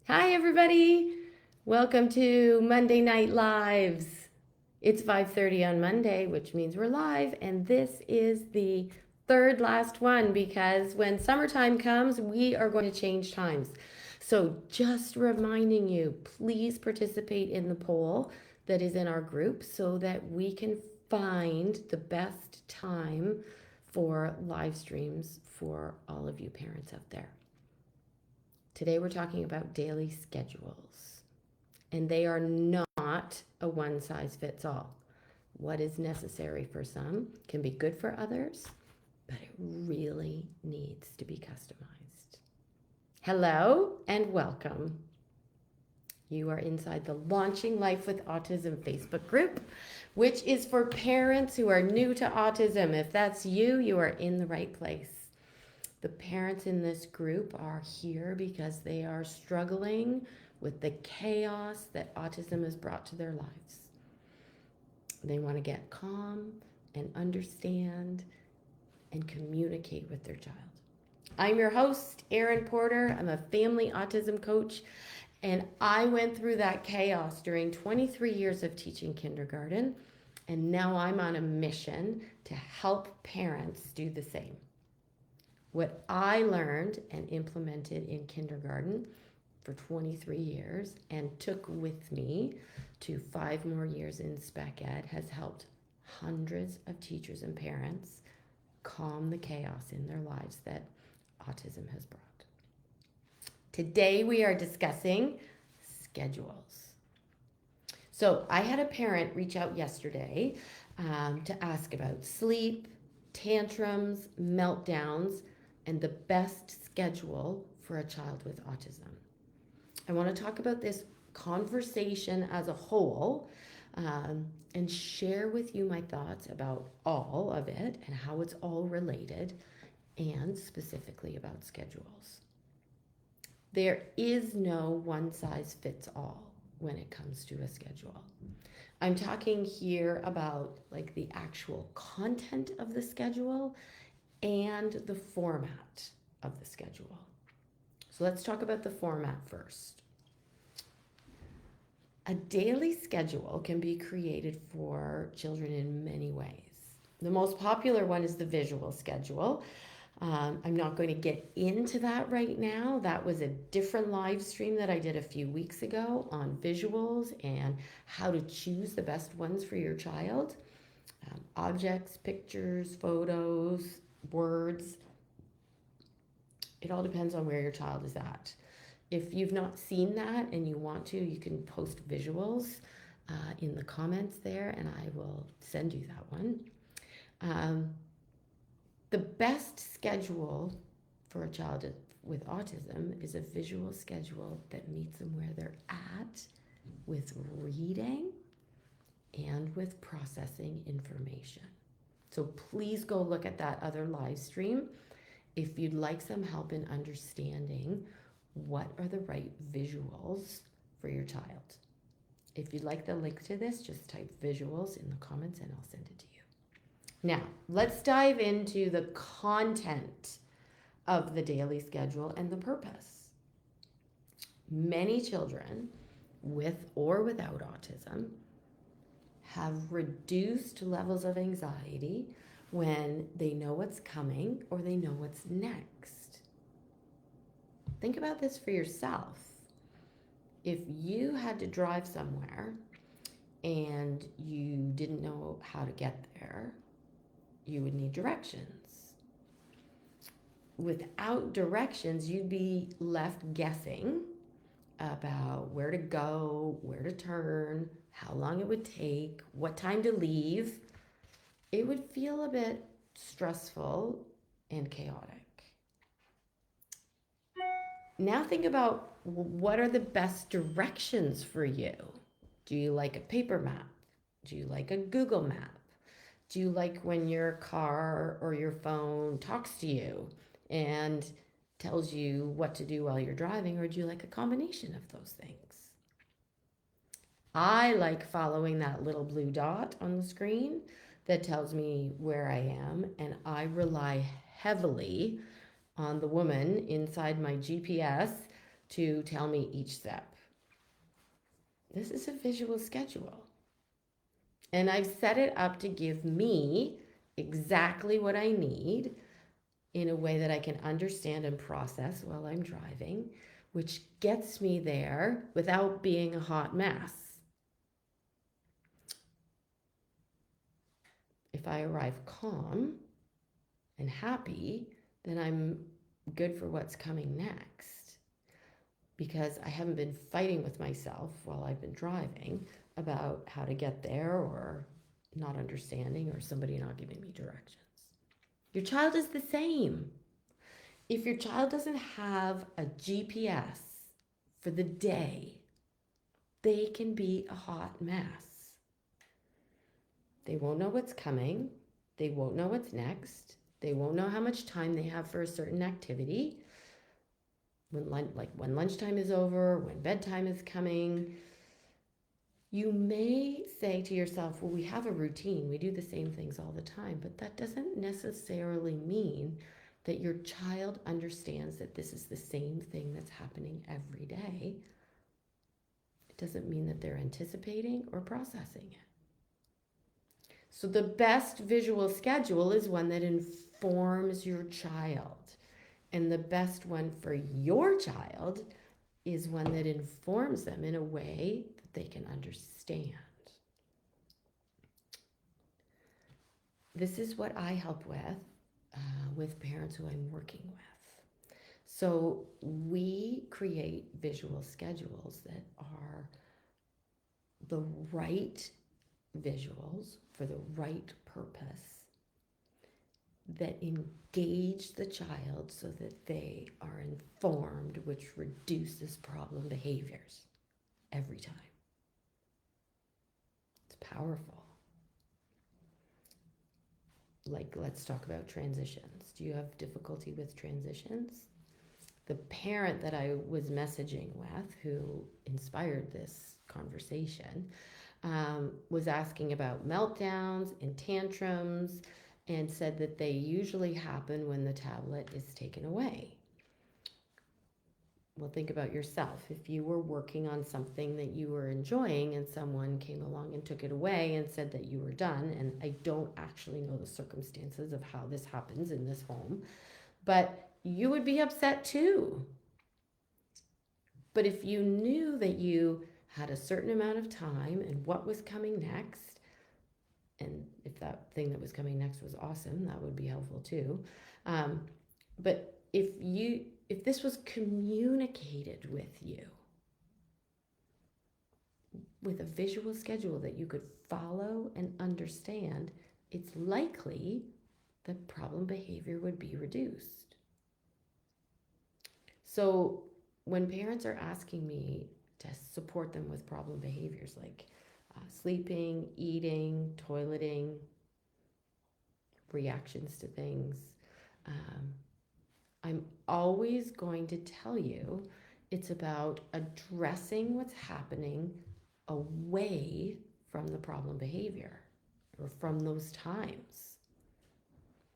Hi, everybody. Welcome to Monday Night Lives. It's 5:30 on Monday, which means we're live, and this is the third last one because when summertime comes, we are going to change times. So, just reminding you, please participate in the poll that is in our group so that we can find the best time for live streams for all of you parents out there. Today we're talking about daily schedules, and they are not a one size fits all. What is necessary for some can be good for others, but it really needs to be customized. Hello and welcome. You are inside the Launching Life with Autism Facebook group, which is for parents who are new to autism. If that's you, you are in the right place. The parents in this group are here because they are struggling with the chaos that autism has brought to their lives. They want to get calm and understand and communicate with their child. I'm your host, Erin Porter. I'm a family autism coach, and I went through that chaos during 23 years of teaching kindergarten, and now I'm on a mission to help parents do the same. What I learned and implemented in kindergarten for 23 years and took with me to 5 more years in spec ed has helped hundreds of teachers and parents calm the chaos in their lives that autism has brought. Today we are discussing schedules. So I had a parent reach out yesterday to ask about sleep, tantrums, meltdowns, and the best schedule for a child with autism. I want to talk about this conversation as a whole and share with you my thoughts about all of it and how it's all related, and specifically about schedules. There is no one size fits all when it comes to a schedule. I'm talking here about like the actual content of the schedule and the format of the schedule. So let's talk about the format first. A daily schedule can be created for children in many ways. The most popular one is the visual schedule. I'm not going to get into that right now. That was a different live stream that I did a few weeks ago on visuals and how to choose the best ones for your child. Objects, pictures, photos, words. It all depends on where your child is at. If you've not seen that and you want to, you can post visuals in the comments there, and I will send you that one. The best schedule for a child with autism is a visual schedule that meets them where they're at with reading and with processing information. So please go look at that other live stream if you'd like some help in understanding what are the right visuals for your child. If you'd like the link to this, just type visuals in the comments and I'll send it to you. Now, let's dive into the content of the daily schedule and the purpose. Many children with or without autism have reduced levels of anxiety when they know what's coming or they know what's next. Think about this for yourself. If you had to drive somewhere and you didn't know how to get there, you would need directions. Without directions, you'd be left guessing about where to go, where to turn, how long it would take, what time to leave. It would feel a bit stressful and chaotic. Now think about what are the best directions for you? Do you like a paper map? Do you like a Google map? Do you like when your car or your phone talks to you and tells you what to do while you're driving, or do you like a combination of those things? I like following that little blue dot on the screen that tells me where I am, and I rely heavily on the woman inside my GPS to tell me each step. This is a visual schedule. And I've set it up to give me exactly what I need in a way that I can understand and process while I'm driving, which gets me there without being a hot mess. If I arrive calm and happy, then I'm good for what's coming next, because I haven't been fighting with myself while I've been driving about how to get there, or not understanding, or somebody not giving me directions. Your child is the same. If your child doesn't have a GPS for the day, they can be a hot mess. They won't know what's coming. They won't know what's next. They won't know how much time they have for a certain activity. When lunchtime is over, when bedtime is coming. You may say to yourself, well, we have a routine. We do the same things all the time, but that doesn't necessarily mean that your child understands that this is the same thing that's happening every day. It doesn't mean that they're anticipating or processing it. So the best visual schedule is one that informs your child. And the best one for your child is one that informs them in a way that they can understand. This is what I help with parents who I'm working with. So we create visual schedules that are the right visuals for the right purpose, that engage the child so that they are informed, which reduces problem behaviors every time. It's powerful. Like, let's talk about transitions. Do you have difficulty with transitions? The parent that I was messaging with, who inspired this conversation, was asking about meltdowns and tantrums, and said that they usually happen when the tablet is taken away. Well, think about yourself. If you were working on something that you were enjoying and someone came along and took it away and said that you were done, and I don't actually know the circumstances of how this happens in this home, but you would be upset too. But if you knew that you had a certain amount of time and what was coming next, and if that thing that was coming next was awesome, that would be helpful too. But if this was communicated with you with a visual schedule that you could follow and understand, it's likely that problem behavior would be reduced. So when parents are asking me to support them with problem behaviors like sleeping, eating, toileting, reactions to things, I'm always going to tell you it's about addressing what's happening away from the problem behavior or from those times.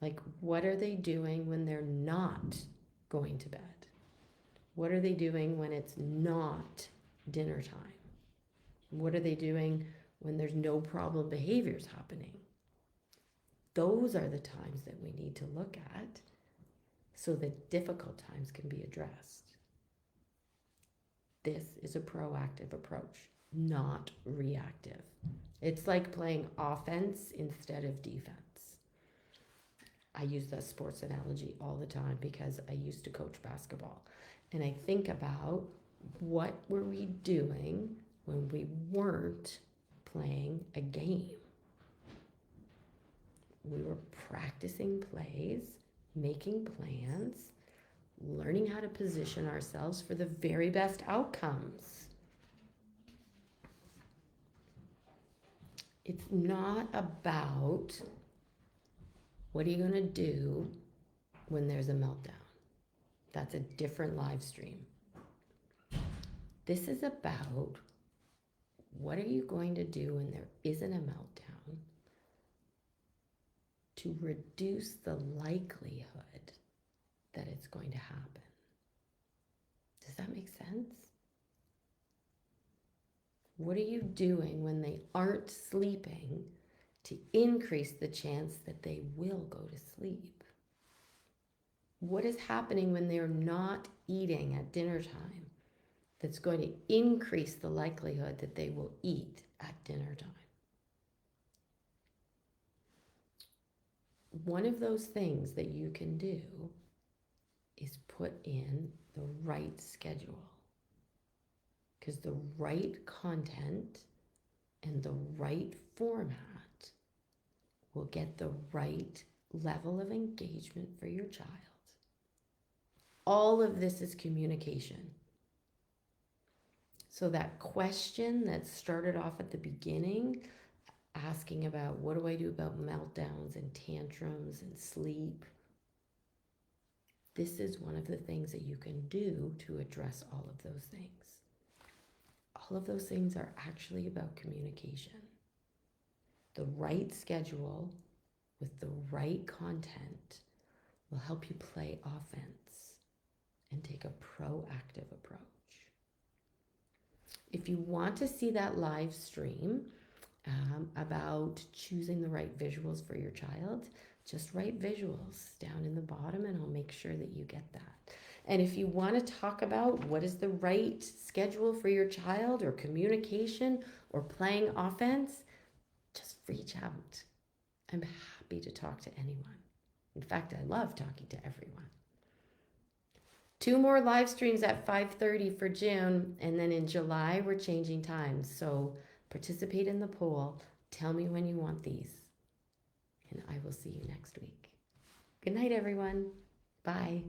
Like, what are they doing when they're not going to bed? What are they doing when it's not dinner time? What are they doing when there's no problem behaviors happening? Those are the times that we need to look at so that difficult times can be addressed. This is a proactive approach, not reactive. It's like playing offense instead of defense. I use that sports analogy all the time because I used to coach basketball. And I think about, what were we doing when we weren't playing a game? We were practicing plays, making plans, learning how to position ourselves for the very best outcomes. It's not about what are you going to do when there's a meltdown. That's a different live stream. This is about, what are you going to do when there isn't a meltdown to reduce the likelihood that it's going to happen, to Does that make sense? What are you doing when they aren't sleeping to increase the chance that they will go to sleep? What is happening when they're not eating at dinner time that's going to increase the likelihood that they will eat at dinner time? One of those things that you can do is put in the right schedule, because the right content and the right format will get the right level of engagement for your child. All of this is communication. So that question that started off at the beginning, asking about what do I do about meltdowns and tantrums and sleep, this is one of the things that you can do to address all of those things. All of those things are actually about communication. The right schedule with the right content will help you play offense and take a proactive approach. If you want to see that live stream about choosing the right visuals for your child, just write visuals down in the bottom and I'll make sure that you get that. And if you want to talk about what is the right schedule for your child, or communication, or playing offense, just reach out. I'm happy to talk to anyone. In fact, I love talking to everyone. 2 more live streams at 5:30 for June, and then in July we're changing times. So participate in the poll. Tell me when you want these, and I will see you next week. Good night, everyone. Bye.